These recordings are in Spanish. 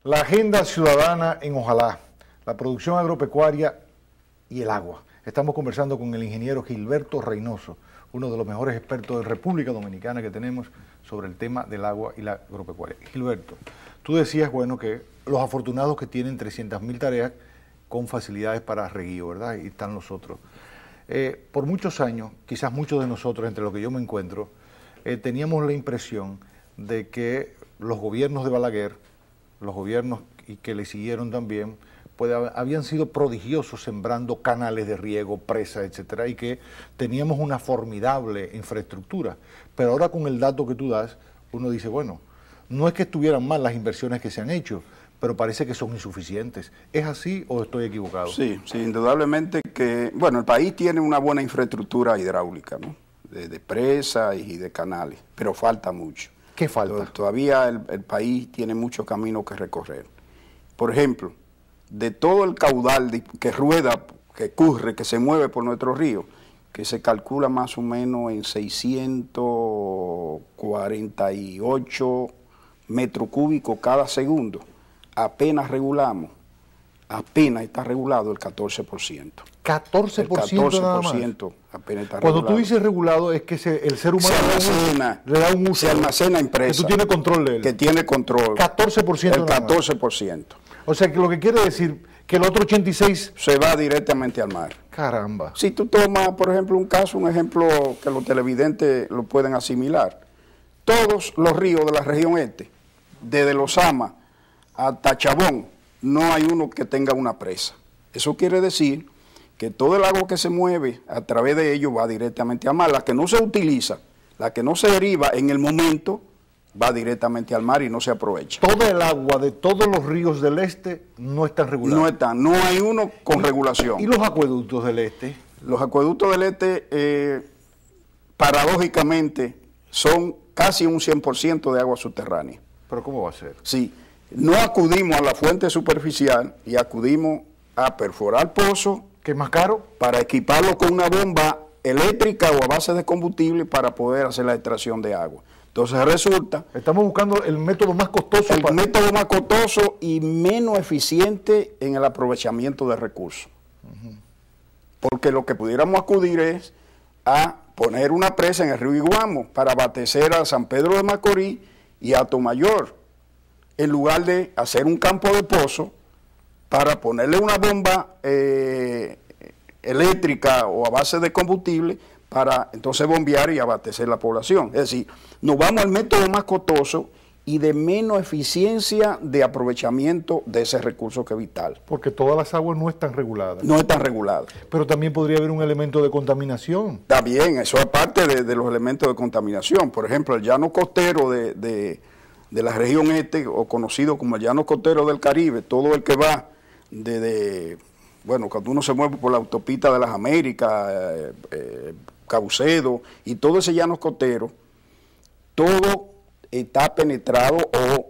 La agenda ciudadana en Ojalá, la producción agropecuaria y el agua. Estamos conversando con el ingeniero Gilberto Reynoso, uno de los mejores expertos de República Dominicana que tenemos sobre el tema del agua y la agropecuaria. Gilberto, tú decías, bueno, que los afortunados que tienen 300.000 tareas con facilidades para reguío, ¿verdad? Y están los otros. Por muchos años, quizás muchos de nosotros, entre los que yo me encuentro, teníamos la impresión de que los gobiernos de Balaguer, los gobiernos que le siguieron también, pues habían sido prodigiosos sembrando canales de riego, presas, etcétera, y que teníamos una formidable infraestructura. Pero ahora con el dato que tú das, uno dice, bueno, no es que estuvieran mal las inversiones que se han hecho, pero parece que son insuficientes. ¿Es así o estoy equivocado? Sí, indudablemente que, bueno, el país tiene una buena infraestructura hidráulica, ¿no? De presas y de canales, pero falta mucho. ¿Qué falta? Todavía el país tiene mucho camino que recorrer. Por ejemplo, de todo el caudal que rueda, que corre, que se mueve por nuestro río, que se calcula más o menos en 648 metros cúbicos cada segundo, apenas regulamos, apenas está regulado el 14%. 14%, el 14% nada más. Apenas está Cuando regulado. tú dices regulado es que el ser humano le da un uso. Se almacena en presa. Que tú tienes control de él. Que tiene control. 14% El nada más. 14%. O sea, que lo que quiere decir que el otro 86%... Se va directamente al mar. Caramba. Si tú tomas, por ejemplo, un ejemplo que los televidentes lo pueden asimilar. Todos los ríos de la región este, desde Los Amas hasta Chabón, no hay uno que tenga una presa. Eso quiere decir que todo el agua que se mueve a través de ellos va directamente al mar. La que no se utiliza, la que no se deriva en el momento, va directamente al mar y no se aprovecha. Toda el agua de todos los ríos del este no están regulados. No hay uno con regulación. ¿Y los acueductos del este? Los acueductos del este, paradójicamente, son casi un 100% de agua subterránea. ¿Pero cómo va a ser? Sí, no acudimos a la fuente superficial y acudimos a perforar pozos. ¿Qué es más caro? Para equiparlo con una bomba eléctrica o a base de combustible para poder hacer la extracción de agua. Entonces resulta... Estamos buscando el método más costoso. El método más costoso y menos eficiente en el aprovechamiento de recursos. Porque lo que pudiéramos acudir es a poner una presa en el río Iguamo para abastecer a San Pedro de Macorís y a Atomayor, en lugar de hacer un campo de pozo para ponerle una bomba eléctrica o a base de combustible para entonces bombear y abastecer la población. Es decir, nos vamos al método más costoso y de menos eficiencia de aprovechamiento de ese recurso que es vital. Porque todas las aguas no están reguladas. No están reguladas. Pero también podría haber un elemento de contaminación. También, eso es parte de los elementos de contaminación. Por ejemplo, el llano costero de la región este, o conocido como el llano costero del Caribe, todo el que va bueno, cuando uno se mueve por la autopista de las Américas, Caucedo, y todo ese llano costero, todo está penetrado o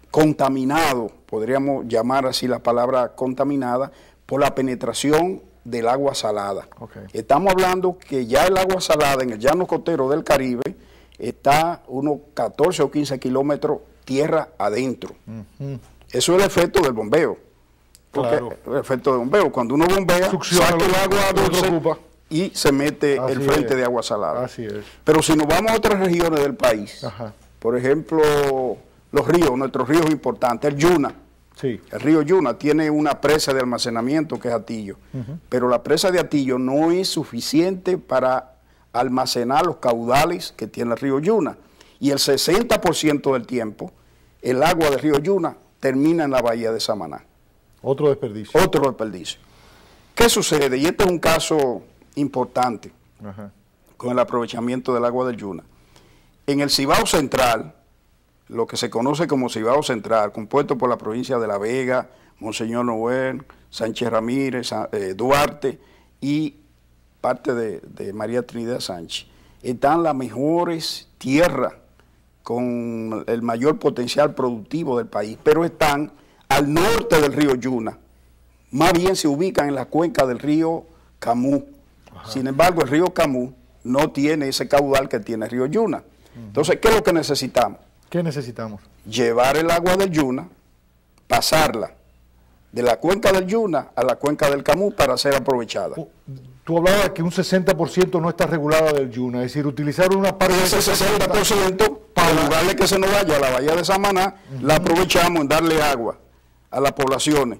contaminado, podríamos llamar así la palabra contaminada, por la penetración del agua salada. Okay. Estamos hablando que ya el agua salada en el llano costero del Caribe está unos 14 o 15 kilómetros tierra adentro. Eso es el efecto del bombeo. Claro. El efecto de bombeo, cuando uno bombea, saca el agua dulce y se mete el frente de agua salada. Así es. Pero si nos vamos a otras regiones del país, por ejemplo, los ríos, nuestros ríos importantes, el Yuna. Sí. El río Yuna tiene una presa de almacenamiento que es Atillo, pero la presa de Atillo no es suficiente para almacenar los caudales que tiene el río Yuna. Y el 60% del tiempo, el agua del río Yuna termina en la bahía de Samaná. Otro desperdicio. Otro desperdicio. ¿Qué sucede? Y este es un caso importante con el aprovechamiento del agua del Yuna. En el Cibao Central, lo que se conoce como Cibao Central, compuesto por la provincia de La Vega, Monseñor Noel, Sánchez Ramírez, Duarte y parte de María Trinidad Sánchez, están las mejores tierras con el mayor potencial productivo del país, pero están al norte del río Yuna. Más bien se ubican en la cuenca del río Camú. Sin embargo, el río Camú no tiene ese caudal que tiene el río Yuna. Entonces, ¿qué es lo que necesitamos? ¿Qué necesitamos? Llevar el agua del Yuna, pasarla de la cuenca del Yuna a la cuenca del Camus para ser aprovechada. Tú hablabas que un 60% no está regulada del Yuna, es decir, utilizar una parte de ese 60% para ayudarle que se nos vaya a la bahía de Samaná, la aprovechamos en darle agua a las poblaciones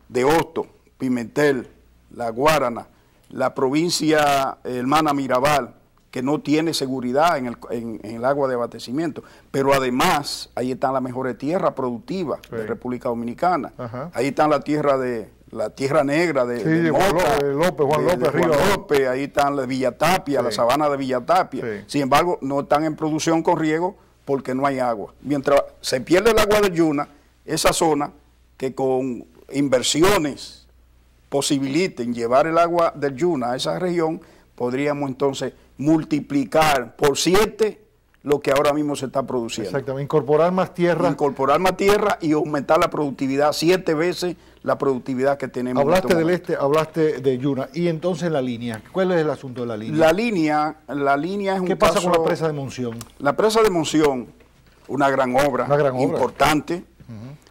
de Hosto, Pimentel, La Guarana, la provincia hermana Mirabal, que no tiene seguridad en el agua de abastecimiento, pero además ahí están las mejores tierras productivas de República Dominicana. Ahí están la tierra negra de Mota, Juan López, ahí están la Villa Tapia, la sabana de Villa Tapia. Sin embargo, no están en producción con riego porque no hay agua. Mientras se pierde el agua del Yuna, esa zona que con inversiones posibiliten llevar el agua del Yuna a esa región, podríamos entonces multiplicar por 7 lo que ahora mismo se está produciendo. Exactamente, incorporar más tierra. Incorporar más tierra y aumentar la productividad 7 veces la productividad que tenemos. Hablaste del este, hablaste de Yuna. Y entonces la línea, ¿cuál es el asunto de la línea? La línea es un ¿Qué pasa caso, con la presa de Monción? La presa de Monción, una gran obra importante,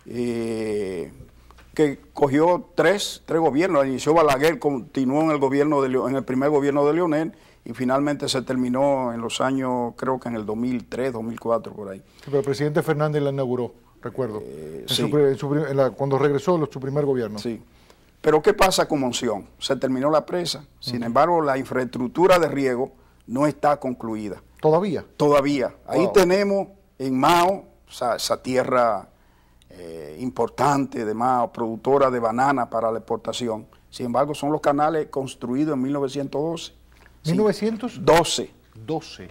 que cogió tres gobiernos. Inició Balaguer, continuó en el gobierno en el primer gobierno de Leonel, y finalmente se terminó en los años, creo que en el 2003, 2004, por ahí. Sí, pero el presidente Fernández la inauguró, recuerdo, sí. Cuando regresó su primer gobierno. Sí, pero ¿qué pasa con Monción? Se terminó la presa, sin embargo la infraestructura de riego no está concluida. ¿Todavía? Todavía. Ahí tenemos en Mao, esa tierra importante de Mao, productora de banana para la exportación. Sin embargo, son los canales construidos en 1912. ¿1912? 12.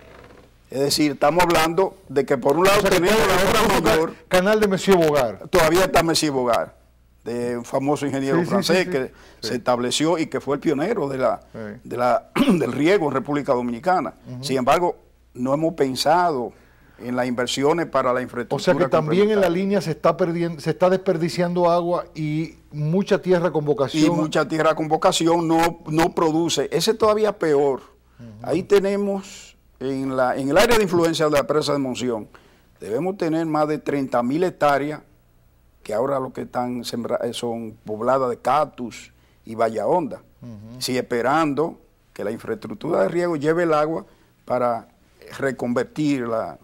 Es decir, estamos hablando de que por un lado tenemos la obra mayor. Canal de Monsieur Bogar. Todavía está Monsieur Bogar, de un famoso ingeniero francés que se estableció y que fue el pionero del riego en República Dominicana. Sin embargo, no hemos pensado en las inversiones para la infraestructura. O sea que también en la línea se está desperdiciando agua y mucha tierra con vocación. Y mucha tierra con vocación no produce. Ese es todavía peor. Ahí tenemos, en el área de influencia de la presa de Monción, debemos tener más de 30.000 hectáreas, que ahora lo que están son pobladas de cactus y valla honda. Sí, esperando que la infraestructura de riego lleve el agua para reconvertir la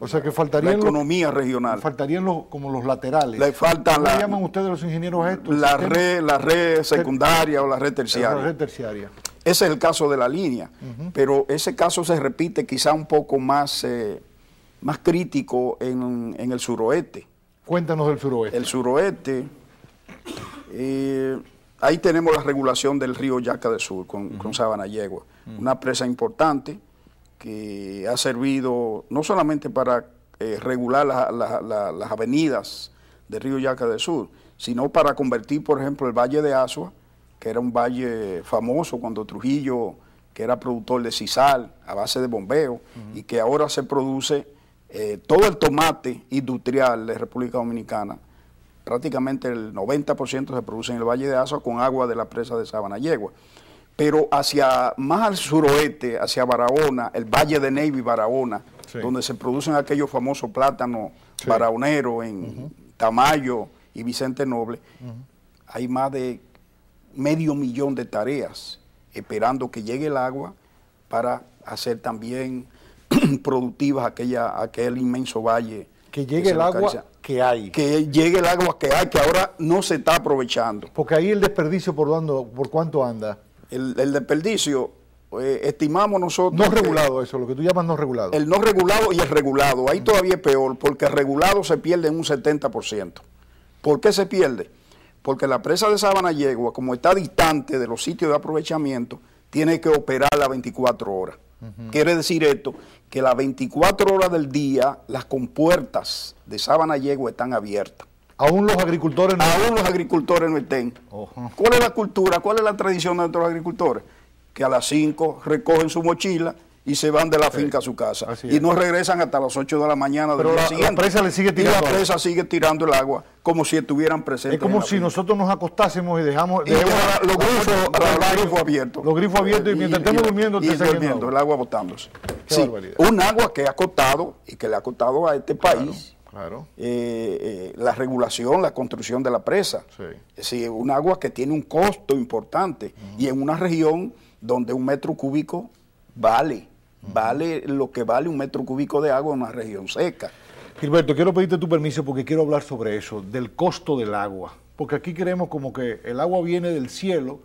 economía regional. Faltarían como los laterales. Le faltan ¿Cómo llaman ustedes los ingenieros a esto? La red secundaria o la red terciaria. La red terciaria. Ese es el caso de la línea, pero ese caso se repite quizá un poco más crítico en el suroeste. Cuéntanos del suroeste. El suroeste, ahí tenemos la regulación del río Yaca del Sur con Sabana Yegua, una presa importante que ha servido no solamente para regular las avenidas del río Yaca del Sur, sino para convertir, por ejemplo, el Valle de Asua, que era un valle famoso cuando Trujillo, que era productor de sisal a base de bombeo, y que ahora se produce todo el tomate industrial de República Dominicana, prácticamente el 90% se produce en el Valle de Asua con agua de la presa de Sabana Yegua. Pero más al suroeste, hacia Barahona, el Valle de Neiva y Barahona, donde se producen aquellos famosos plátanos barahoneros en Tamayo y Vicente Noble, hay más de 500,000 de hectáreas esperando que llegue el agua para hacer también productivas aquel inmenso valle. Que llegue el agua que hay. Que llegue el agua que hay, que ahora no se está aprovechando. Porque ahí el desperdicio, ¿por cuánto anda? El desperdicio, estimamos nosotros... No regulado, eso, lo que tú llamas no regulado. El no regulado y el regulado, ahí todavía es peor, porque el regulado se pierde en un 70%. ¿Por qué se pierde? Porque la presa de Sabana Yegua, como está distante de los sitios de aprovechamiento, tiene que operar las 24 horas. Quiere decir esto, que las 24 horas del día, las compuertas de Sabana Yegua están abiertas. Aún los agricultores no estén. ¿Cuál es la cultura, cuál es la tradición de nuestros agricultores? Que a las 5 recogen su mochila y se van de la finca a su casa. Y no regresan hasta las 8 de la mañana del día siguiente. La presa le sigue tirando. Y la presa sigue tirando el agua como si estuvieran presentes. Es como si nosotros nos acostásemos y dejamos los grifos abiertos. Los grifos abiertos y mientras estemos durmiendo, el agua botándose. Qué sí, barbaridad. un agua que ha costado y que le ha costado a este país Claro. la regulación, la construcción de la presa. Sí. Es decir, un agua que tiene un costo importante y en una región donde un metro cúbico vale lo que vale un metro cúbico de agua en una región seca. Gilberto, quiero pedirte tu permiso porque quiero hablar sobre eso, del costo del agua. Porque aquí creemos como que el agua viene del cielo,